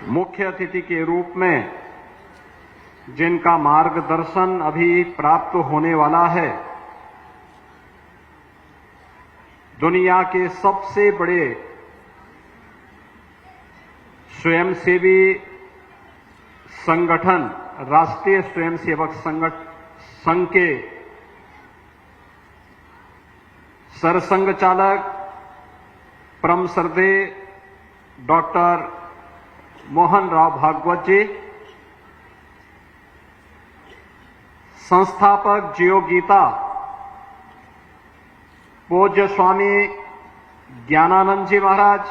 मुख्य अतिथि के रूप में जिनका मार्गदर्शन अभी प्राप्त होने वाला है, दुनिया के सबसे बड़े स्वयंसेवी संगठन राष्ट्रीय स्वयंसेवक संघ के सरसंघ चालक परम श्रद्धेय डॉक्टर मोहन राव भागवत जी, संस्थापक जियो गीता पूज्य स्वामी ज्ञानानंद जी महाराज,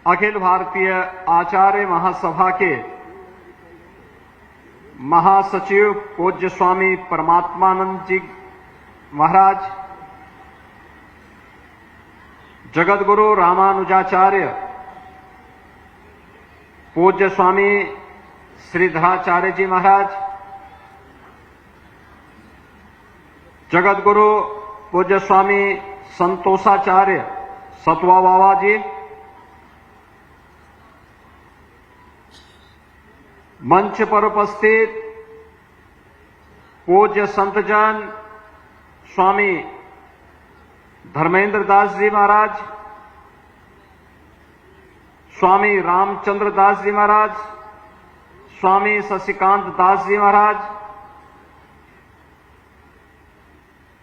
अखिल भारतीय आचार्य महासभा के महासचिव पूज्य स्वामी परमात्मानंद जी महाराज, जगतगुरु रामानुजाचार्य पूज्य स्वामी श्रीधराचार्य जी महाराज, जगतगुरु पूज्य स्वामी संतोषाचार्य सतवा बाबा जी, मंच पर उपस्थित पूज्य संतजन स्वामी धर्मेंद्र दास जी महाराज, स्वामी रामचंद्र दास जी महाराज, स्वामी शशिकांत दास जी महाराज,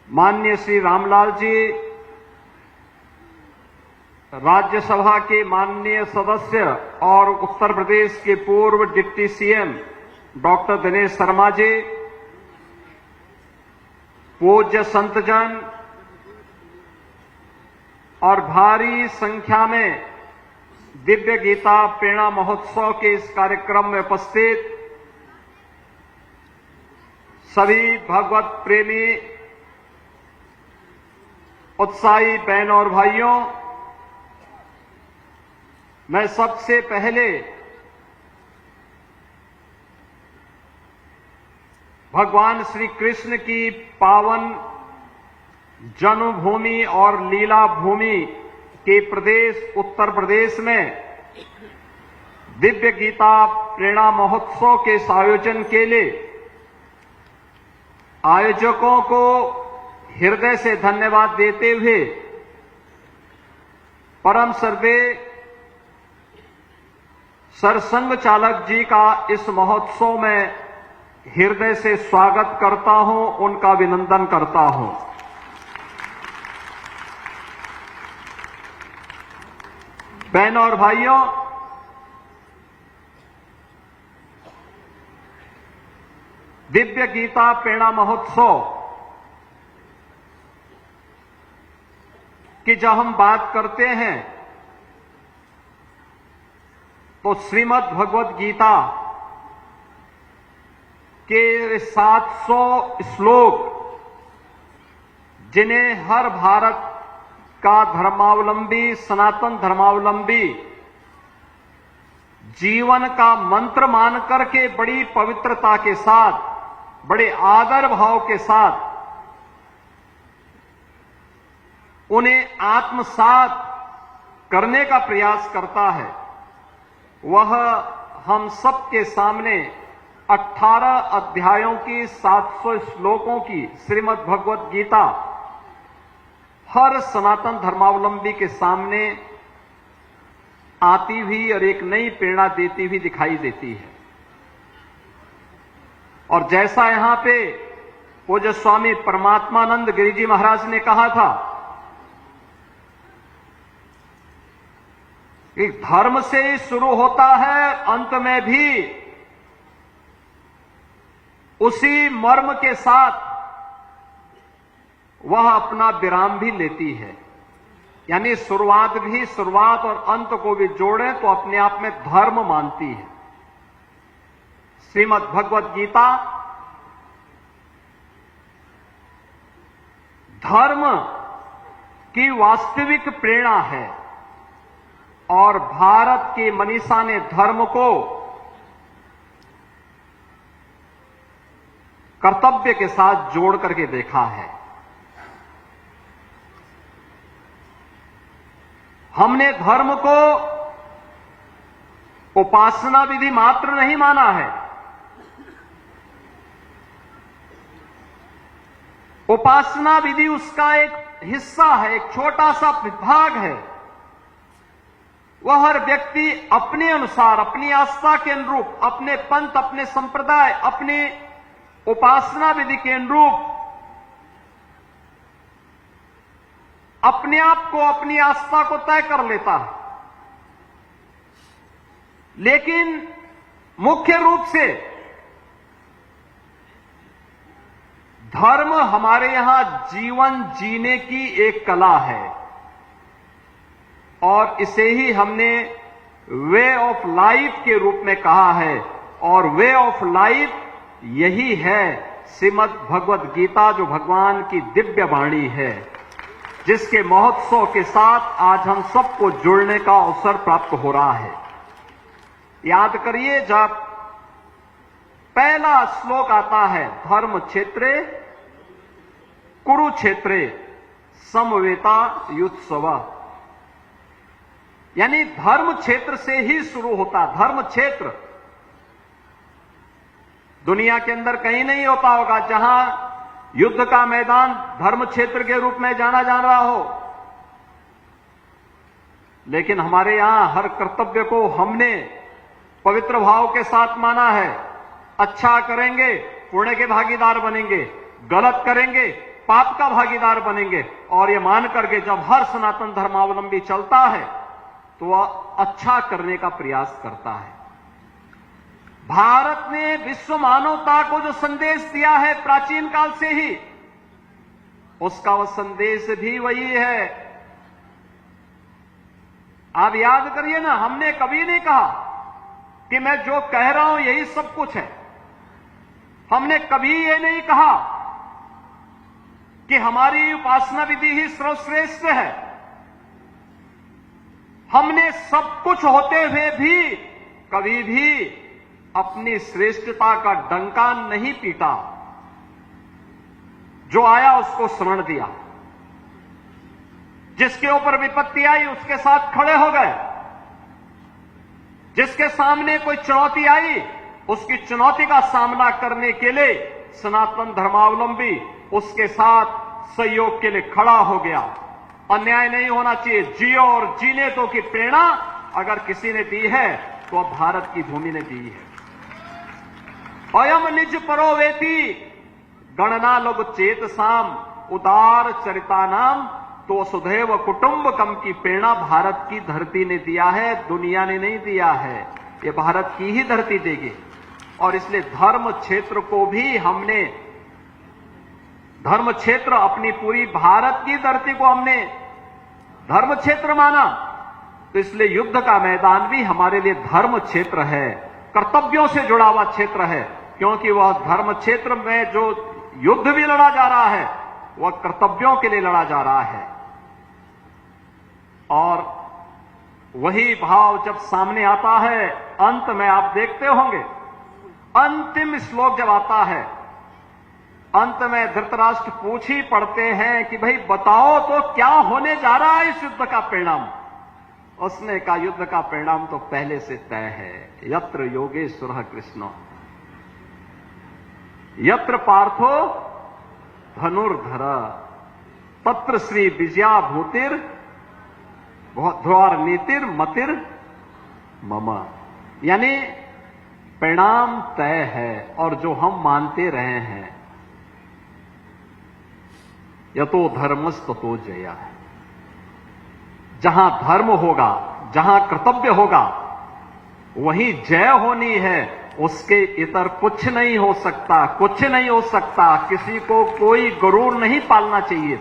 माननीय श्री रामलाल जी, राज्यसभा के माननीय सदस्य और उत्तर प्रदेश के पूर्व deputy CM doctor Dinesh Sharma ji, पूज्य संतजन और भारी संख्या में दिव्य गीता प्रेरणा महोत्सव के इस कार्यक्रम में उपस्थित सभी भगवत प्रेमी उत्साही बहनों और भाइयों, मैं सबसे पहले भगवान श्री कृष्ण की पावन जन्मभूमि और लीला भूमि के प्रदेश उत्तर प्रदेश में दिव्य गीता प्रेरणा महोत्सव के इस आयोजन के लिए आयोजकों को हृदय से धन्यवाद देते हुए परम श्रद्धेय सरसंघ चालक जी का इस महोत्सव में हृदय से स्वागत करता हूं, उनका अभिनंदन करता हूं। बहनों और भाइयों, दिव्य गीता प्रेरणा महोत्सव की जब हम बात करते हैं तो श्रीमद् भगवत गीता के 700 श्लोक, जिन्हें हर भारत का धर्मावलंबी, सनातन धर्मावलंबी जीवन का मंत्र मान करके बड़ी पवित्रता के साथ, बड़े आदर भाव के साथ उन्हें आत्मसात करने का प्रयास करता है, वह हम सबके सामने 18 अध्यायों की 700 श्लोकों की श्रीमद् भगवत गीता हर सनातन धर्मावलंबी के सामने आती हुई और एक नई प्रेरणा देती हुई दिखाई देती है। और जैसा यहां पे पूज्य स्वामी परमात्मानंद गिरि जी महाराज ने कहा था कि धर्म से ही शुरू होता है, अंत में भी उसी मर्म के साथ वह अपना विराम भी लेती है। यानी शुरुआत और अंत को भी जोड़ें तो अपने आप में धर्म मानती है। श्रीमद् भगवत गीता धर्म की वास्तविक प्रेरणा है और भारत के मनीषा ने धर्म को कर्तव्य के साथ जोड़ करके देखा है। हमने धर्म को उपासना विधि मात्र नहीं माना है। उपासना विधि उसका एक हिस्सा है, एक छोटा सा विभाग है। वह हर व्यक्ति अपने अनुसार, अपनी आस्था के अनुरूप, अपने पंथ, अपने संप्रदाय, अपने उपासना विधि के अनुरूप अपने आप को, अपनी आस्था को तय कर लेता है। लेकिन मुख्य रूप से धर्म हमारे यहां जीवन जीने की एक कला है और इसे ही हमने वे ऑफ लाइफ के रूप में कहा है। और वे ऑफ लाइफ यही है श्रीमद् भगवद गीता, जो भगवान की दिव्य वाणी है, जिसके महोत्सव के साथ आज हम सबको जुड़ने का अवसर प्राप्त हो रहा है। याद करिए, जब पहला श्लोक आता है, धर्म क्षेत्रे कुरुक्षेत्रे समवेता युत्सव, यानी धर्म क्षेत्र से ही शुरू होता। धर्म क्षेत्र दुनिया के अंदर कहीं नहीं होता होगा जहां युद्ध का मैदान धर्म क्षेत्र के रूप में जाना जा रहा हो। लेकिन हमारे यहां हर कर्तव्य को हमने पवित्र भाव के साथ माना है। अच्छा करेंगे पुण्य के भागीदार बनेंगे, गलत करेंगे पाप का भागीदार बनेंगे। और ये मान करके जब हर सनातन धर्मावलंबी चलता है तो वह अच्छा करने का प्रयास करता है। भारत ने विश्व मानवता को जो संदेश दिया है प्राचीन काल से ही, उसका वह संदेश भी वही है। आप याद करिए ना, हमने कभी नहीं कहा कि मैं जो कह रहा हूं यही सब कुछ है। हमने कभी ये नहीं कहा कि हमारी उपासना विधि ही सर्वश्रेष्ठ है। हमने सब कुछ होते हुए भी कभी भी अपनी श्रेष्ठता का डंका नहीं पीटा। जो आया उसको शरण दिया, जिसके ऊपर विपत्ति आई उसके साथ खड़े हो गए, जिसके सामने कोई चुनौती आई उसकी चुनौती का सामना करने के लिए सनातन धर्मावलंबी उसके साथ सहयोग के लिए खड़ा हो गया। अन्याय नहीं होना चाहिए, जियो और जीने दो की प्रेरणा अगर किसी ने दी है तो भारत की भूमि ने दी है। अयम निज परोवेती गणना लोग चेत साम उदार चरिता नाम, तो सुधैव कुटुंबकम की प्रेरणा भारत की धरती ने दिया है, दुनिया ने नहीं दिया है। ये भारत की ही धरती देगी। और इसलिए धर्म क्षेत्र को भी हमने, धर्म क्षेत्र अपनी पूरी भारत की धरती को हमने धर्म क्षेत्र माना। तो इसलिए युद्ध का मैदान भी हमारे लिए धर्म क्षेत्र है, कर्तव्यों से जुड़ा हुआ क्षेत्र है। क्योंकि वह धर्म क्षेत्र में जो युद्ध भी लड़ा जा रहा है वह कर्तव्यों के लिए लड़ा जा रहा है। और वही भाव जब सामने आता है, अंत में आप देखते होंगे, अंतिम श्लोक जब आता है, अंत में धृतराष्ट्र पूछ ही पड़ते हैं कि भाई बताओ तो क्या होने जा रहा है इस युद्ध का परिणाम। उसने कहा युद्ध का परिणाम तो पहले से तय है। यत्र योगेश्वर कृष्ण यत्र पार्थो धनुर्धर तत्र श्री विजया भूतिर द्वार नीतिर मतिर मम, यानी परिणाम तय है और जो हम मानते रहे हैं, यतो धर्मस्ततो जया है। जहां धर्म होगा, जहां कर्तव्य होगा, वहीं जय होनी है। उसके इतर कुछ नहीं हो सकता, कुछ नहीं हो सकता। किसी को कोई गरूर नहीं पालना चाहिए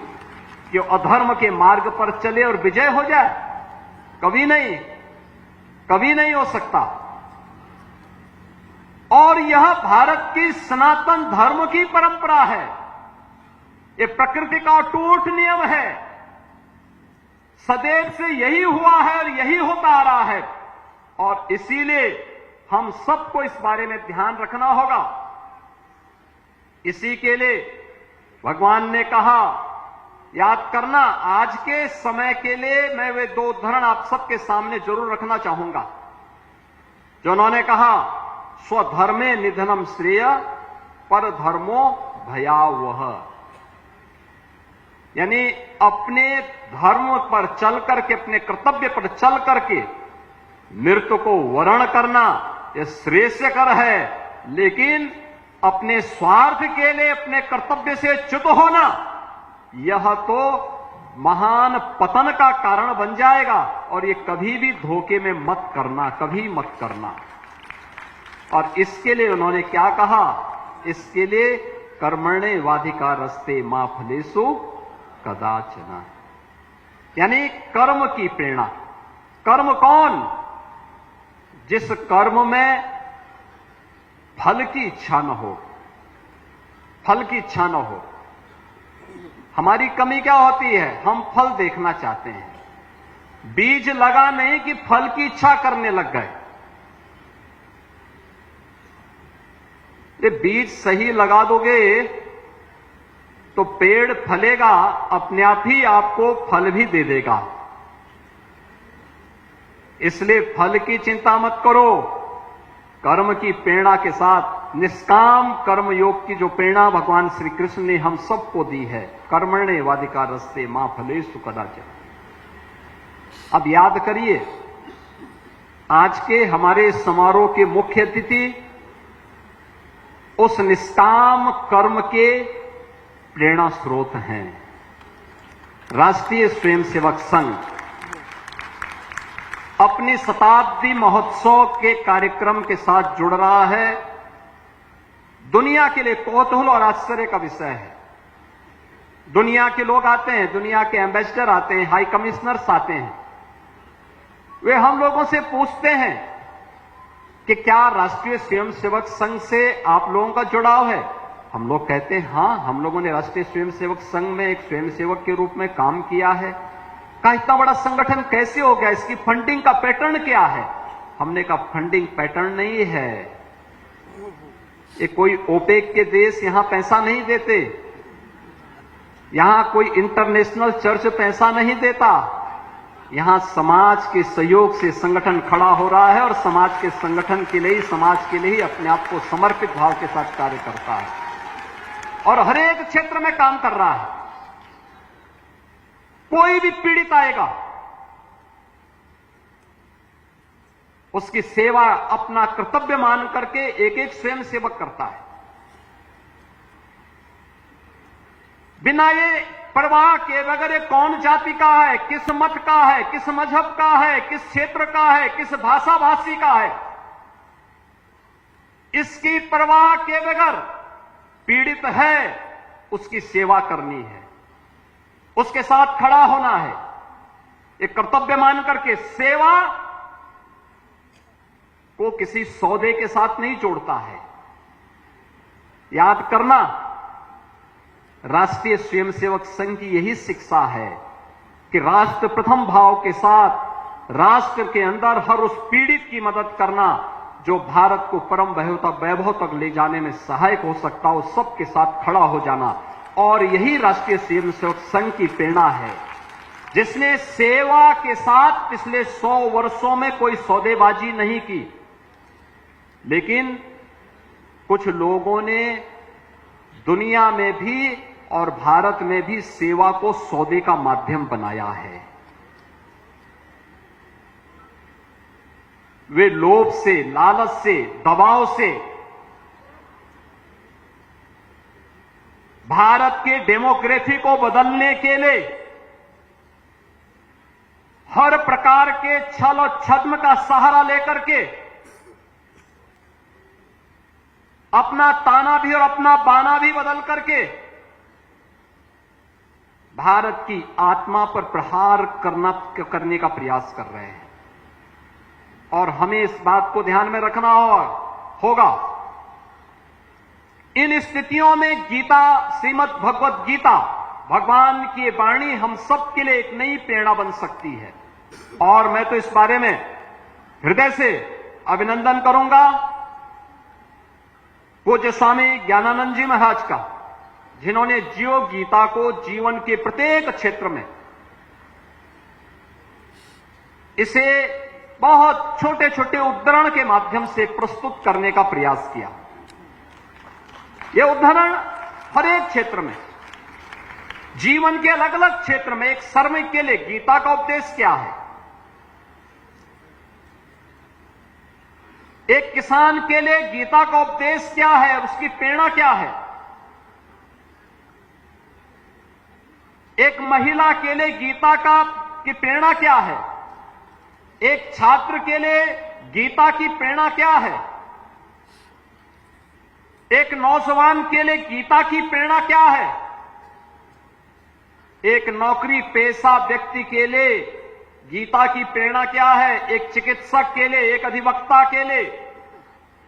कि अधर्म के मार्ग पर चले और विजय हो जाए। कभी नहीं, कभी नहीं हो सकता। और यह भारत की सनातन धर्म की परंपरा है। ये प्रकृति का अटूट नियम है। सदैव से यही हुआ है और यही होता आ रहा है। और इसीलिए हम सबको इस बारे में ध्यान रखना होगा। इसी के लिए भगवान ने कहा याद करना, आज के समय के लिए मैं वे दो उदाहरण आप सबके सामने जरूर रखना चाहूंगा जो उन्होंने कहा, स्वधर्मे निधनम श्रेय पर धर्मो भयावह। यानी अपने धर्म पर चल करके, अपने कर्तव्य पर चल करके मृत्यु को वर्ण करना यह श्रेयस्कर है, लेकिन अपने स्वार्थ के लिए अपने कर्तव्य से च्युत होना यह तो महान पतन का कारण बन जाएगा। और ये कभी भी धोखे में मत करना, कभी मत करना। और इसके लिए उन्होंने क्या कहा, इसके लिए कर्मण्येवाधिकारस्ते मा फलेषु कदाचन, यानी कर्म की प्रेरणा। कर्म कौन? जिस कर्म में फल की इच्छा न हो, फल की इच्छा न हो। हमारी कमी क्या होती है, हम फल देखना चाहते हैं। बीज लगा नहीं कि फल की इच्छा करने लग गए। ये बीज सही लगा दोगे तो पेड़ फलेगा, अपने आप ही आपको फल भी दे देगा। इसलिए फल की चिंता मत करो, कर्म की प्रेरणा के साथ निष्काम कर्म योग की जो प्रेरणा भगवान श्री कृष्ण ने हम सबको दी है, कर्मण्येवाधिकारस्ते मा फलेषु कदाचन। अब याद करिए, आज के हमारे समारोह के मुख्य अतिथि उस निष्काम कर्म के प्रेरणा स्रोत हैं। राष्ट्रीय स्वयंसेवक संघ अपनी शताब्दी महोत्सव के कार्यक्रम के साथ जुड़ रहा है। दुनिया के लिए कौतूहल और आश्चर्य का विषय है। दुनिया के लोग आते हैं, दुनिया के एम्बेसडर आते हैं, हाई कमिश्नर्स आते हैं। वे हम लोगों से पूछते हैं कि क्या राष्ट्रीय स्वयंसेवक संघ से आप लोगों का जुड़ाव है? हम लोग कहते हैं हां, हम लोगों ने राष्ट्रीय स्वयंसेवक संघ में एक स्वयंसेवक के रूप में काम किया है। का इतना बड़ा संगठन कैसे हो गया, इसकी फंडिंग का पैटर्न क्या है? हमने कहा फंडिंग पैटर्न नहीं है, ये कोई ओपेक के देश यहां पैसा नहीं देते, यहां कोई इंटरनेशनल चर्च पैसा नहीं देता। यहां समाज के सहयोग से संगठन खड़ा हो रहा है और समाज के संगठन के लिए, समाज के लिए ही अपने आप को समर्पित भाव के साथ कार्य करता है और हर एक क्षेत्र में काम कर रहा है। कोई भी पीड़ित आएगा, उसकी सेवा अपना कर्तव्य मान करके एक एक स्वयं सेवक करता है, बिना ये परवाह के बगैर ये कौन जाति का है, किस मत का है, किस मजहब का है, किस क्षेत्र का है, किस भाषा भाषी का है, इसकी परवाह के बगैर पीड़ित है उसकी सेवा करनी है, उसके साथ खड़ा होना है, एक कर्तव्य मान करके। सेवा को किसी सौदे के साथ नहीं जोड़ता है। याद करना, राष्ट्रीय स्वयंसेवक संघ की यही शिक्षा है कि राष्ट्र प्रथम भाव के साथ राष्ट्र के अंदर हर उस पीड़ित की मदद करना जो भारत को परम वैभव तक ले जाने में सहायक हो सकता हो, सबके साथ खड़ा हो जाना। और यही राष्ट्रीय स्वयंसेवक संघ की प्रेरणा है, जिसने सेवा के साथ पिछले 100 वर्षों में कोई सौदेबाजी नहीं की, लेकिन कुछ लोगों ने दुनिया में भी और भारत में भी सेवा को सौदे का माध्यम बनाया है। वे लोभ से, लालच से, दबाव से भारत के डेमोक्रेसी को बदलने के लिए हर प्रकार के छल और छद्म का सहारा लेकर के अपना ताना भी और अपना बाना भी बदल करके भारत की आत्मा पर प्रहार करने का प्रयास कर रहे हैं। और हमें इस बात को ध्यान में रखना होगा, इन स्थितियों में गीता, श्रीमद् भगवत गीता, भगवान की वाणी हम सब के लिए एक नई प्रेरणा बन सकती है। और मैं तो इस बारे में हृदय से अभिनंदन करूंगा पूज्य स्वामी ज्ञानानंद जी महाराज का, जिन्होंने जियो गीता को जीवन के प्रत्येक क्षेत्र में इसे बहुत छोटे छोटे उद्धरण के माध्यम से प्रस्तुत करने का प्रयास किया। यह उद्धरण हर एक क्षेत्र में, जीवन के अलग अलग क्षेत्र में एक श्रमिक के लिए गीता का उपदेश क्या है, एक किसान के लिए गीता का उपदेश क्या है, उसकी प्रेरणा क्या है, एक महिला के लिए गीता की प्रेरणा क्या है, एक छात्र के लिए गीता की प्रेरणा क्या है, एक नौजवान के लिए गीता की प्रेरणा क्या है, एक नौकरी पेशा व्यक्ति के लिए गीता की प्रेरणा क्या है, एक चिकित्सक के लिए, एक अधिवक्ता के लिए,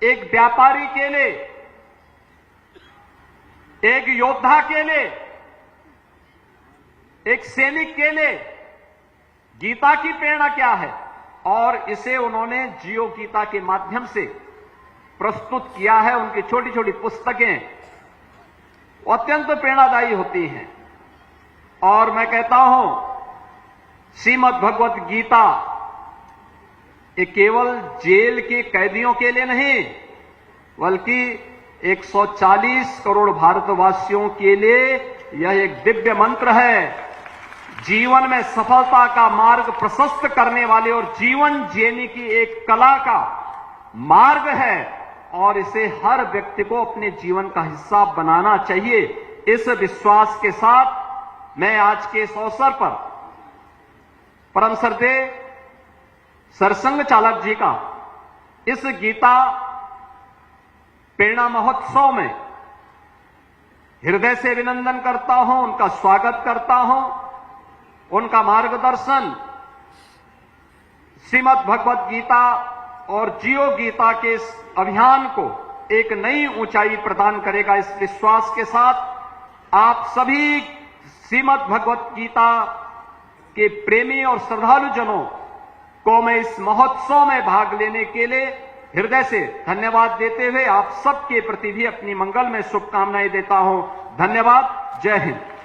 एक व्यापारी के लिए, एक योद्धा के लिए, एक सैनिक के लिए गीता की प्रेरणा क्या है। और इसे उन्होंने जियो गीता के माध्यम से प्रस्तुत किया है। उनकी छोटी छोटी पुस्तकें अत्यंत प्रेरणादायी होती हैं। और मैं कहता हूं श्रीमद् भगवत गीता ये केवल जेल के कैदियों के लिए नहीं, बल्कि 140 करोड़ भारतवासियों के लिए यह एक दिव्य मंत्र है। जीवन में सफलता का मार्ग प्रशस्त करने वाले और जीवन जीने की एक कला का मार्ग है, और इसे हर व्यक्ति को अपने जीवन का हिस्सा बनाना चाहिए। इस विश्वास के साथ मैं आज के इस अवसर पर परम श्रद्धेय सरसंघ चालक जी का इस गीता प्रेरणा महोत्सव में हृदय से अभिनंदन करता हूं, उनका स्वागत करता हूं। उनका मार्गदर्शन श्रीमद् भगवत गीता और जियो गीता के इस अभियान को एक नई ऊंचाई प्रदान करेगा। इस विश्वास के साथ आप सभी श्रीमद् भगवत गीता के प्रेमी और श्रद्धालु जनों को मैं इस महोत्सव में भाग लेने के लिए हृदय से धन्यवाद देते हुए आप सबके प्रति भी अपनी मंगल में शुभकामनाएं देता हूं। धन्यवाद। जय हिंद।